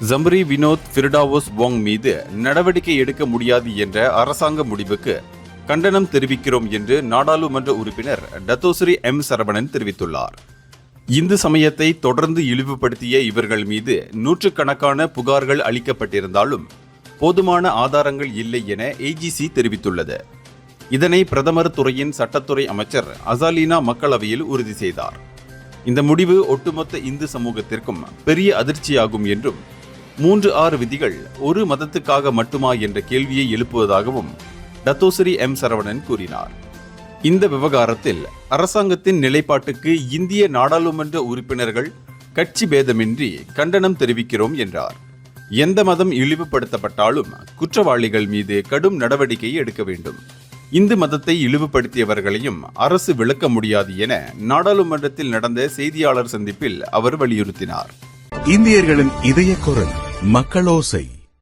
Zambry Vinod ஃபிர்டாவோஸ் Wong மீது நடவடிக்கை எடுக்க முடியாது என்ற அரசாங்க முடிவுக்கு கண்டனம் தெரிவிக்கிறோம் என்று நாடாளுமன்ற உறுப்பினர் டத்தோஸ்ரீ எம் சரவணன் தெரிவித்துள்ளார். இந்து சமயத்தை தொடர்ந்து இழிவுபடுத்திய இவர்கள் மீது நூற்றுக்கணக்கான புகார்கள் அளிக்கப்பட்டிருந்தாலும் போதுமான ஆதாரங்கள் இல்லை என ஏஜிசி தெரிவித்துள்ளது. இதனை பிரதமர் துறையின் சட்டத்துறை அமைச்சர் அசாலீனா மக்களவையில் உறுதி செய்தார். இந்த முடிவு ஒட்டுமொத்த இந்து சமூகத்திற்கும் பெரிய அதிர்ச்சியாகும் என்றும் 3-6 விதிகள் ஒரு மதத்துக்காக மட்டுமா என்ற கேள்வியை எழுப்புவதாகவும் டத்தோஸ்ரீ எம் சரவணன் கூறினார். இந்த விவகாரத்தில் அரசாங்கத்தின் நிலைப்பாட்டுக்கு இந்திய நாடாளுமன்ற உறுப்பினர்கள் கட்சி பேதமின்றி கண்டனம் தெரிவிக்கிறோம் என்றார். எந்த மதம் இழிவுபடுத்தப்பட்டாலும் குற்றவாளிகள் மீது கடும் நடவடிக்கை எடுக்க வேண்டும். இந்து மதத்தை இழிவுபடுத்தியவர்களையும் அரசு விளக்க முடியாது என நாடாளுமன்றத்தில் நடந்த செய்தியாளர் சந்திப்பில் அவர் வலியுறுத்தினார். இந்தியர்களின் இதய குரல் மக்களோசை.